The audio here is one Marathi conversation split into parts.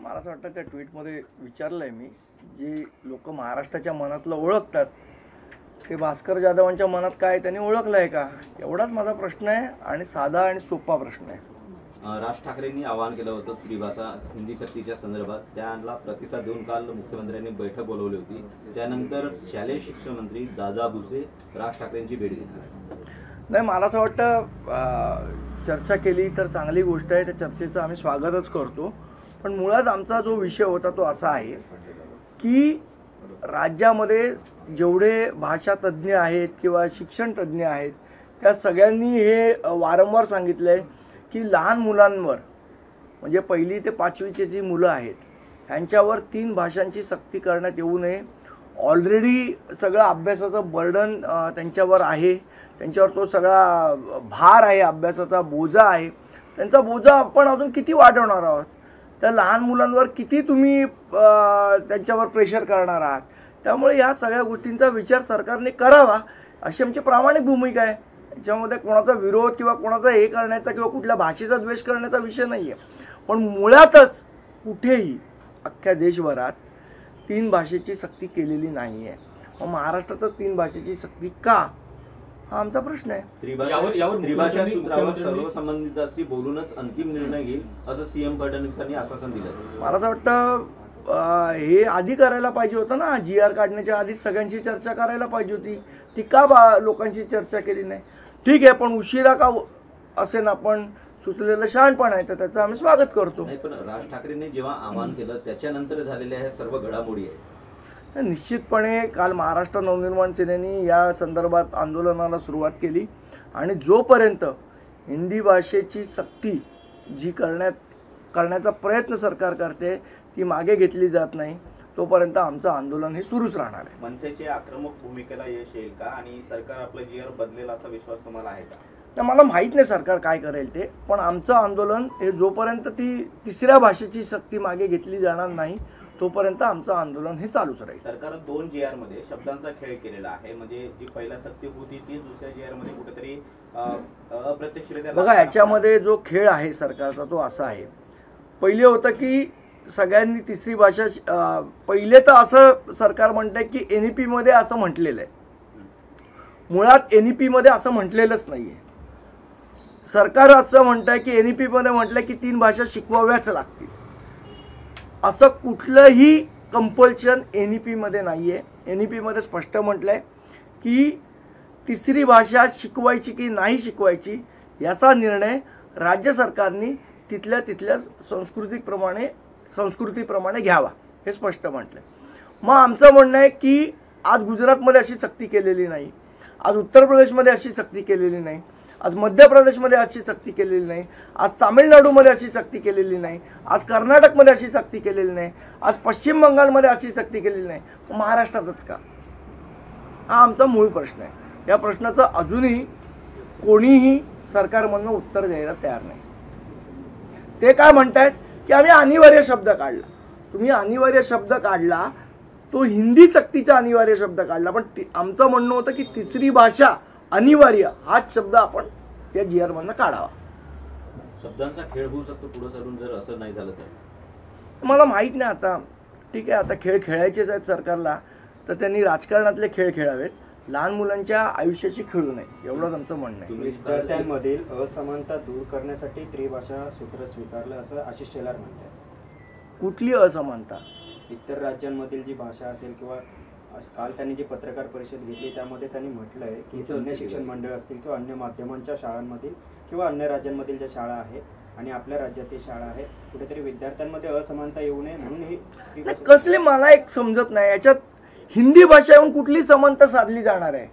मला असं वाटतं त्या ट्विटमध्ये विचारलंय मी, जे लोक महाराष्ट्राच्या मनातलं ओळखतात ते भास्कर जाधवांच्या मनात काय त्यांनी ओळखलं आहे का, एवढाच माझा प्रश्न आहे आणि साधा आणि सोपा प्रश्न आहे. राज ठाकरेंनी आवाहन केलं होतं त्रिभाषा हिंदी सक्तीच्या संदर्भात, त्याला प्रतिसाद देऊन काल मुख्यमंत्र्यांनी बैठक बोलवली होती. त्यानंतर शालेय शिक्षण मंत्री दादा भुसे राज ठाकरेंची भेट घेतली. नाही, मला असं वाटतं चर्चा केली तर चांगली गोष्ट आहे, त्या चर्चेचं आम्ही स्वागतच करतो. पण मुळात आमचा जो विषय होता तो असा आहे की राज्यामध्ये जेवढे भाषा तज्ज्ञ आहेत किंवा शिक्षण तज्ज्ञ आहेत त्या सगळ्यांनी हे वारंवार सांगितलं आहे की लहान मुलांवर म्हणजे 1ली ते 5वीची जी मुलं आहेत ह्यांच्यावर 3 भाषांची सक्ती करण्यात येऊ नये. ऑलरेडी सगळं अभ्यासाचं बर्डन त्यांच्यावर आहे, त्यांच्यावर तो सगळा भार आहे, अभ्यासाचा बोजा आहे. त्यांचा बोजा आपण अजून किती वाढवणार आहोत, त्या लहान मुलांवर किती तुम्ही त्यांच्यावर प्रेशर करणार आहात. त्यामुळे ह्या सगळ्या गोष्टींचा विचार सरकारने करावा अशी आमची प्रामाणिक भूमिका आहे. याच्यामध्ये कोणाचा विरोध किंवा कोणाचा हे करण्याचा किंवा कुठल्या भाषेचा द्वेष करण्याचा विषय नाही आहे. पण मुळातच कुठेही अख्ख्या देशभरात 3 भाषेची सक्ती केलेली नाही आहे. मग महाराष्ट्रात 3 भाषेची सक्ती का, हा आमचा प्रश्न आहे. त्रिभाषा सूत्रावर सर्व संबंधितांशी बोलूनच अंतिम निर्णय घेईल असं सीएम फडणवीसांनी आश्वासन दिलं. मला असं वाटतं हे आधी करायला पाहिजे होतं ना, GR काढण्याच्या आधीच सगळ्यांची चर्चा करायला पाहिजे होती. ती का लोकांची चर्चा केली नाही. ठीक आहे, पण उशिरा का असे ना, पण सुचलेलं शहाणपण आहे तर त्याचं आम्ही स्वागत करतो. नाही, पण राज ठाकरेंनी जेव्हा आवाहन केलं त्याच्यानंतर झालेल्या ह्या सर्व घडामोडी आहेत. निश्चितपणे काल महाराष्ट्र नवनिर्माण सेनेने या संदर्भात आंदोलनाला सुरुवात केली आणि जोपर्यंत हिंदी भाषेची सक्ती जी करण्याचा प्रयत्न सरकार करते ती मागे घेतली जात नाही तोपर्यंत आमचं आंदोलन हे सुरूच राहणार आहे. मनसेच्या आक्रमक भूमिकेला यश येईल का आणि सरकार आपलं GR बदलेल असा विश्वास तुम्हाला आहे का? तर मला माहीत नाही सरकार काय करेल ते, पण आमचं आंदोलन हे जोपर्यंत ती 3ऱ्या भाषेची सक्ती मागे घेतली जाणार नाही तोपर्यंत आमचं आंदोलन हे चालूच राहील. सरकारनं 2 GR मध्ये शब्दांचा खेळ केलेला आहे. म्हणजे जी पहिला सक्ती होती ती दुसऱ्या GR मध्ये कुठेतरी अप्रत्यक्षरित्या. बघा, याच्यामध्ये जो खेळ आहे सरकारचा तो असा आहे. पहिले होतं की सगळ्यांनी 3री भाषा पहिले तर असं सरकार म्हणतंय की NEP मध्ये असं म्हटलेलं आहे. मुळात NEP मध्ये असं म्हटलेलंच नाहीये. सरकार असं म्हणतंय की NEP मध्ये म्हटलंय की 3 भाषा शिकवाव्याच लागतील. असं कुठलंही कंपल्शन NEP मध्ये नाहीये. NEP मध्ये स्पष्ट म्हटलंय की 3री भाषा शिकवायची की नाही शिकवायची याचा निर्णय राज्य सरकारने तिथल्या संस्कृतीप्रमाणे घ्यावा हे स्पष्ट म्हटलंय. मग आमचं म्हणणं आहे की आज गुजरातमध्ये अशी सक्ती केलेली नाही, आज उत्तर प्रदेशमध्ये अशी सक्ती केलेली नाही, आज मध्य प्रदेशमध्ये अशी सक्ती केलेली नाही, आज तामिळनाडूमध्ये अशी सक्ती केलेली नाही, आज कर्नाटकमध्ये अशी सक्ती केलेली नाही, आज पश्चिम बंगालमध्ये अशी सक्ती केलेली नाही, महाराष्ट्रातच का, हा आमचा मूळ प्रश्न आहे. या प्रश्नाचं अजूनही कोणीही सरकारमधनं उत्तर द्यायला तयार नाही. ते काय म्हणतायत की आम्ही अनिवार्य शब्द काढला. तुम्ही अनिवार्य शब्द काढला तो हिंदी सक्तीचा अनिवार्य शब्द काढला, पण आमचं म्हणणं होतं की 3री भाषा अनिवार्य हाच शब्द आपण या GR मधनं काढावा. शब्दांचा खेळ होऊ शकतो पुढे चालून जर असं नाही झालं तर. मला माहीत नाही. आता ठीक आहे, आता खेळ खेळायचेच आहेत सरकारला तर त्यांनी राजकारणातले खेळ खेळावेत, लहान मुलांच्या आयुष्याशी खेळू नये एवढंच आमचं म्हणणं आहे. विद्यार्थ्यांमधील असमानता दूर करण्यासाठी त्रिभाषा सूत्र स्वीकारलं असं आशिष शेलार म्हणतात. कुठली असमानता? इतर राज्यांमधील जी भाषा असेल किंवा काल त्यांनी जी पत्रकार परिषद घेतली त्यामध्ये त्यांनी म्हटलंय की अन्य शिक्षण मंडळ असतील किंवा अन्य माध्यमांच्या शाळांमधील किंवा अन्य राज्यांमधील ज्या शाळा आहेत आणि आपल्या राज्यातील शाळा आहेत कुठेतरी विद्यार्थ्यांमध्ये असमानता येऊ नये म्हणून ही कसले मला एक समजत नाही. याच्यात हिंदी भाषा येऊन कुठली समानता साधली जाणार आहे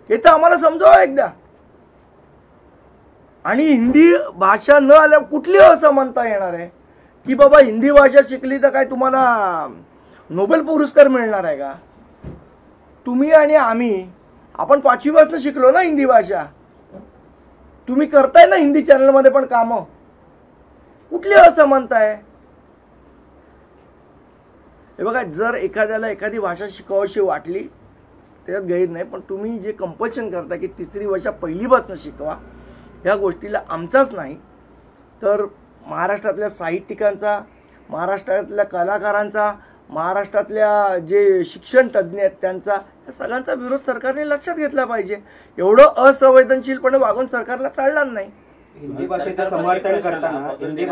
हे तर आम्हाला समजावं एकदा. आणि हिंदी भाषा न आल्यावर कुठली असमानता येणार आहे की बाबा हिंदी भाषा शिकली तर काय तुम्हाला नोबेल पुरस्कार मिळणार आहे का? तुम्ही आणि आपण 5वीपासून शिकलो ना हिंदी भाषा. तुम्ही करताय ना हिंदी चॅनलमध्ये पण कामं. कुठली असमानता आहे? हे बघा, जर एखाद्याला एखादी भाषा शिकावीशी वाटली त्यात गैर नाही, पण तुम्ही जे कंपल्शन करता की 3री भाषा पहिलीपासून शिकवा ह्या गोष्टीला आमचाच नाही तर महाराष्ट्रातल्या साहित्यिकांचा महाराष्ट्रातल्या कलाकारांचा, महाराष्ट्रातल्या जे शिक्षण तज्ज्ञ आहेत त्यांचा, या सगळ्यांचा विरोध सरकारने लक्षात घेतला पाहिजे. एवढं असंवेदनशीलपणे वागून सरकारला चालणार नाही. हिंदी भाषेचं समर्थन करताना हिंदी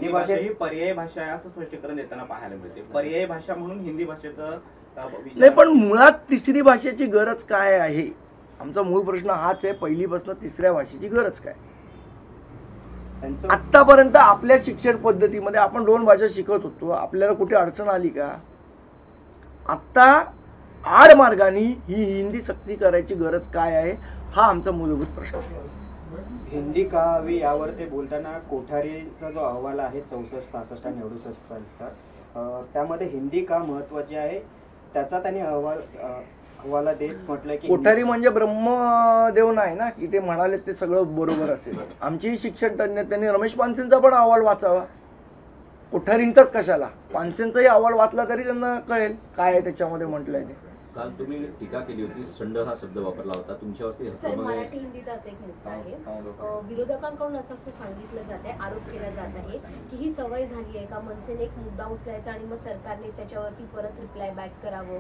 भाषा ही पर्यायी भाषा आहे असं स्पष्टीकरण देताना पाहायला मिळते. पर्यायी भाषा म्हणून हिंदी भाषेचं नाही, पण मुळात तिसरी भाषेची गरज काय आहे? आमचा मूळ प्रश्न हाच आहे, पहिलीपासून तिसऱ्या भाषेची गरज काय? आतापर्यंत आपल्या शिक्षण पद्धतीमध्ये आपण 2 भाषा शिकत होतो, आपल्याला कुठे अडचण आली का? आता आडमार्गाने ही हिंदी सक्ती करायची गरज काय आहे, हा आमचा मूलभूत प्रश्न आहे. हिंदी का हवी यावर ते बोलताना कोठारीचा जो अहवाल आहे 64, 66 आणि 68 सालचा, त्यामध्ये हिंदी का महत्वाची आहे त्याचा त्यांनी अहवाला देत म्हटलं की कोठारी म्हणजे ब्रह्मदेव नाही ना की ते म्हणाले ते सगळं बरोबर असेल. आमची शिक्षण तज्ञ त्यांनी रमेश पानसेंचा पण अहवाल वाचावा, कोठारींचाच कशाला, पानसेंचाही अहवाल वाचला तरी त्यांना कळेल काय आहे त्याच्यामध्ये म्हटलंय ते. काल तुम्ही टीका केली होती, संड हा शब्द वापरला होता तुमच्यावरती. सर, मराठी हिंदीचाच एक मुद्दा आहे. विरोधकांकडून असं सांगितलं जात आहे, आरोप केला जात आहे की ही सवय झाली आहे का मनसेने एक मुद्दा उचलायचा आणि मग सरकारने त्याच्यावरती परत रिप्लाय बॅक करावं.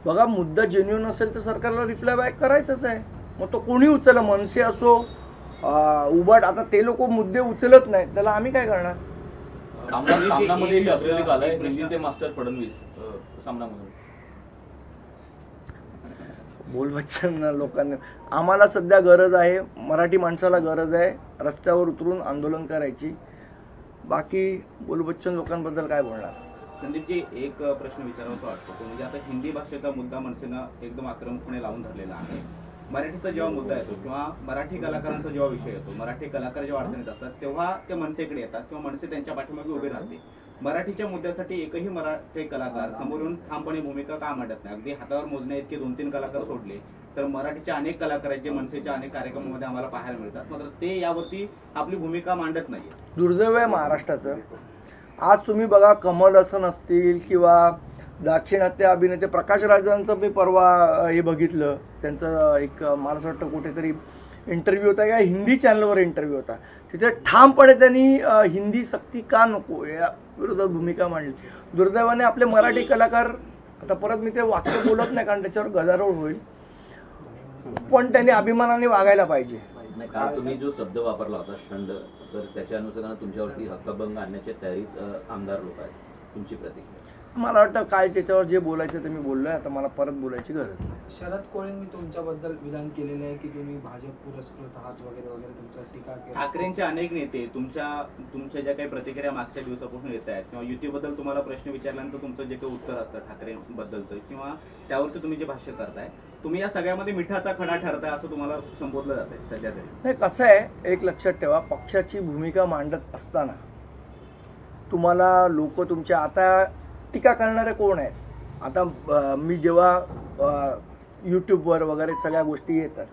बघा, मुद्दा जेन्युइन असेल तर सरकारला रिप्लाय बॅक करायचंच आहे. मग तो कोणी उचलला, मनसे असो उबाट, आता ते लोक मुद्दे उचलत नाहीत, त्याला आम्ही काय करणार? सामनामध्ये अभिलेख आलाय हिंदीचे मास्टर फडणवीस सामनामध्ये. बोल बच्चन लोकांनी, आम्हाला सध्या गरज आहे, मराठी माणसाला गरज आहे रस्त्यावर उतरून आंदोलन करायची. बाकी बोल बच्चन लोकांबद्दल काय बोलणार? संदीपजी, एक प्रश्न विचारावासा वाटतो तो म्हणजे आता हिंदी भाषेचा मुद्दा मनसेनं एकदम आक्रमकपणे लावून धरलेला आहे. मराठीचा जेव्हा मुद्दा येतो किंवा मराठी कलाकारांचा जेव्हा विषय येतो, मराठी कलाकार जेव्हा अडचणीत असतात तेव्हा ते मनसेकडे येतात किंवा मनसे त्यांच्या पाठीमागे उभे राहते. मराठीच्या मुद्द्यासाठी एकही मराठी कलाकार समोर येऊन ठामपणे भूमिका का मांडत नाही? अगदी हातावर मोजण्या इतके 2-3 कलाकार सोडले तर मराठीचे अनेक कलाकार आहेत जे मनसेच्या अनेक कार्यक्रमामध्ये आम्हाला पाहायला मिळतात, मात्र ते यावरती आपली भूमिका मांडत नाहीये. दुर्दैव आहे महाराष्ट्राचं. आज तुम्ही बघा, कमल हसन असतील किंवा दाक्षिणात्य अभिनेते प्रकाश राजांचं मी परवा हे बघितलं, त्यांचं एक मला असं वाटतं कुठेतरी इंटरव्ह्यू होता या हिंदी चॅनलवर इंटरव्ह्यू होता, तिथे ठामपणे त्यांनी हिंदी सक्ती का नको या विरोधात भूमिका मांडली. दुर्दैवाने आपले मराठी कलाकार, आता परत मी ते वाक्य बोलत नाही कारण त्याच्यावर गदारोळ होईल, पण त्यांनी अभिमानाने वागायला पाहिजे. काल तुम्ही जो शब्द वापरला होता शंड, तर त्याच्या अनुषंगाने तुमच्यावरती हक्कभंग आणण्याच्या तयारीत आमदार लोक आहेत, तुमची प्रतिक्रिया? मला वाटतं काय त्याच्यावर जे बोलायचं ते मी बोललोय, आता मला परत बोलायची गरज नाही. शरद कोळेंनी तुमच्याबद्दल विधान केलेलं आहे की तुम्ही भाजप पुरस्कृत आहात वगैरे वगैरे, तुमच्या टीका केली. ठाकरेंचे अनेक नेते तुमच्या ज्या काही प्रतिक्रिया मागच्या दिवसापासून येत आहेत किंवा युतीबद्दल तुम्हाला प्रश्न विचारल्यानंतर तुमचं जे काही उत्तर असतं ठाकरेंबद्दलचं किंवा त्यावरती तुम्ही जे भाष्य करताय, तुम्ही या सगळ्यामध्ये मिठाचा खडा ठरताय असं तुम्हाला संबोधलं जात आहे सध्या तरी. नाही, कसं आहे, एक लक्षात ठेवा, पक्षाची भूमिका मांडत असताना तुम्हाला लोक तुमच्या, आता टीका करणारे कोण आहेत? आता मी जेव्हा यूट्यूबवर वगैरे सगळ्या गोष्टी येतात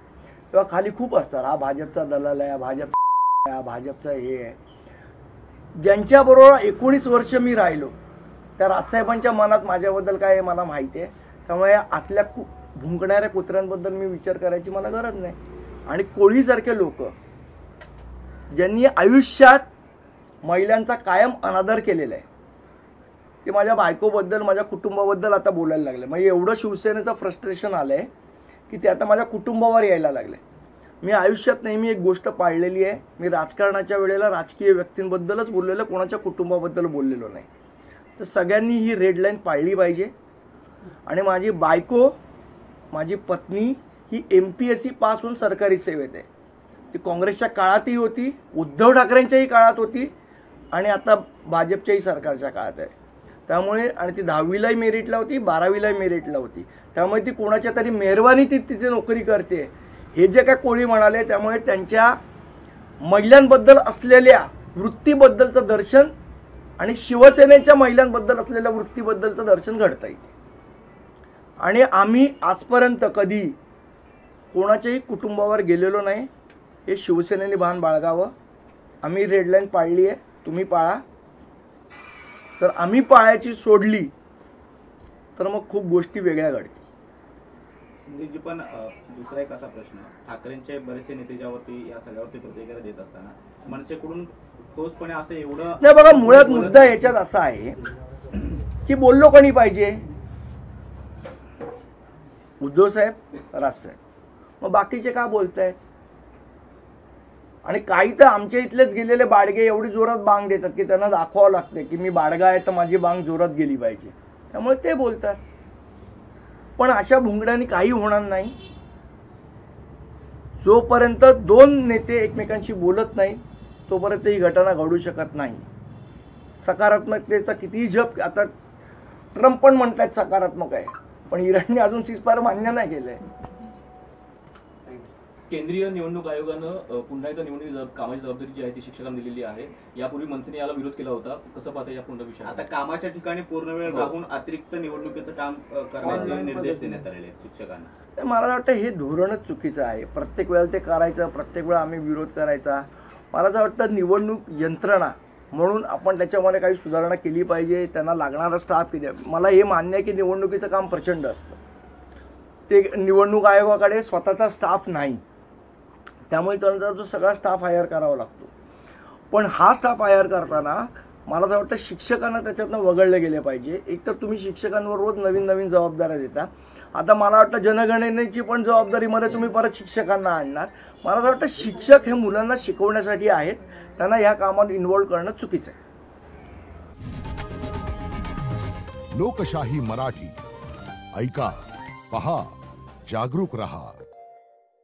तेव्हा खाली खूप असतात, हा भाजपचा दलाल आहे, हा भाजपचा हे आहे. ज्यांच्याबरोबर 19 वर्ष मी राहिलो त्या राजसाहेबांच्या मनात माझ्याबद्दल काय आहे मला माहिती आहे, त्यामुळे असल्या भुंकणाऱ्या कुत्र्यांबद्दल मी विचार करायची मला गरज नाही. आणि कोळीसारखे लोक ज्यांनी आयुष्यात महिलांचा कायम अनादर केलेला आहे, ते माझ्या बायकोबद्दल, माझ्या कुटुंबाबद्दल आता बोलायला लागले. म्हणजे एवढं शिवसेनेचं फ्रस्ट्रेशन आलंय की ते आता माझ्या कुटुंबावर यायला लागले. मी आयुष्यात नेहमी एक गोष्ट पाळलेली आहे, मी राजकारणाच्या वेळेला राजकीय व्यक्तींबद्दलच बोललेलं, कोणाच्या कुटुंबाबद्दल बोललेलो नाही. तर सगळ्यांनी ही रेड लाईन पाळली पाहिजे. आणि माझी बायको, माझी पत्नी ही MPSC पास होऊन सरकारी सेवेत आहे. ती काँग्रेसच्या काळातही होती, उद्धव ठाकरेंच्याही काळात होती आणि आता भाजपच्याही सरकारच्या काळात आहे. त्यामुळे, आणि ती 10वीलाही मेरिटला होती, 12वीलाही मेरिटला होती, त्यामुळे ती कोणाच्या तरी मेहरबानी ती तिथे नोकरी करते हे जे काय कोळी म्हणाले, त्यामुळे त्यांच्या महिलांबद्दल असलेल्या वृत्तीबद्दलचं दर्शन आणि शिवसेनेच्या महिलांबद्दल असलेल्या वृत्तीबद्दलचं दर्शन घडतं येते. आणि आम्ही आजपर्यंत कधी कोणाच्याही कुटुंबावर गेलेलो नाही, हे शिवसेनेने भान बाळगावं. आम्ही रेड लाईन पाळली आहे, तुम्ही पाळा. तर आम्ही पाळायची सोडली तर मग खूप गोष्टी वेगळ्या घडतील. संदीपजी, पण दुसरा एक असा प्रश्न, ठाकरेंचे बरेचसे नेते ज्यावरती या सगळ्यावरती प्रतिक्रिया देत असताना मनसेकडून ठोसपणे असं एवढं नाही बघा, मुळात मुद्दा याच्यात असा आहे की बोललो कोणी पाहिजे, उद्धव साहेब, राजसाहेब, मग बाकीचे का बोलतायत? आणि काही तर आमच्या इथलेच गेलेले बाडगे एवढी जोरात बांग देतात की त्यांना दाखवावं लागते की मी बाडगा आहे तर माझी बांग जोरात गेली पाहिजे, त्यामुळे ते बोलतात. पण अशा भुंगड्याने काही होणार नाही. जोपर्यंत दोन नेते एकमेकांशी बोलत नाही तोपर्यंत ही घटना घडू शकत नाही. सकारात्मकतेचा कितीही जप, आता ट्रम्प पण म्हणतात सकारात्मक आहे, पण इराणने अजून सीजफायर मान्य नाही केलंय. केंद्रीय निवडणूक आयोगानं पुन्हा एकदा निवडणूक कामाची जबाबदारी जी आहे ती शिक्षकांना दिलेली आहे. यापूर्वी मनसेने याला विरोध केला होता. कसं पाहता या पूर्ण विषय? आता कामाच्या ठिकाणी पूर्ण वेळ राहून अतिरिक्त निवडणुकीचं काम करण्याचे निर्देश देण्यात आलेले आहेत शिक्षकांना. मला वाटतं हे धोरणच चुकीचं आहे. प्रत्येक वेळेला ते करायचं, प्रत्येक वेळा आम्ही विरोध करायचा. मला असं वाटतं निवडणूक यंत्रणा म्हणून आपण त्याच्यामध्ये काही सुधारणा केली पाहिजे. त्यांना लागणारा स्टाफ किती, मला हे मान्य आहे की निवडणुकीचं काम प्रचंड असतं. ते निवडणूक आयोगाकडे स्वतःचा स्टाफ नाही, त्यामुळे त्यांचा जो सगळा स्टाफ हायर करावा लागतो. पण हा स्टाफ हायर करताना मला असं वाटतं शिक्षकांना त्याच्यातनं वगळले गेले पाहिजे. एक तर तुम्ही शिक्षकांवर रोज नवीन नवीन जबाबदाऱ्या देता. आता मला वाटतं जनगणनेची पण जबाबदारीमध्ये तुम्ही परत शिक्षकांना आणणार. मला असं वाटतं शिक्षक हे मुलांना शिकवण्यासाठी आहेत, त्यांना ह्या कामात इन्व्हॉल्व करणं चुकीचं आहे. लोकशाही मराठी ऐका, पहा, जागरूक रहा.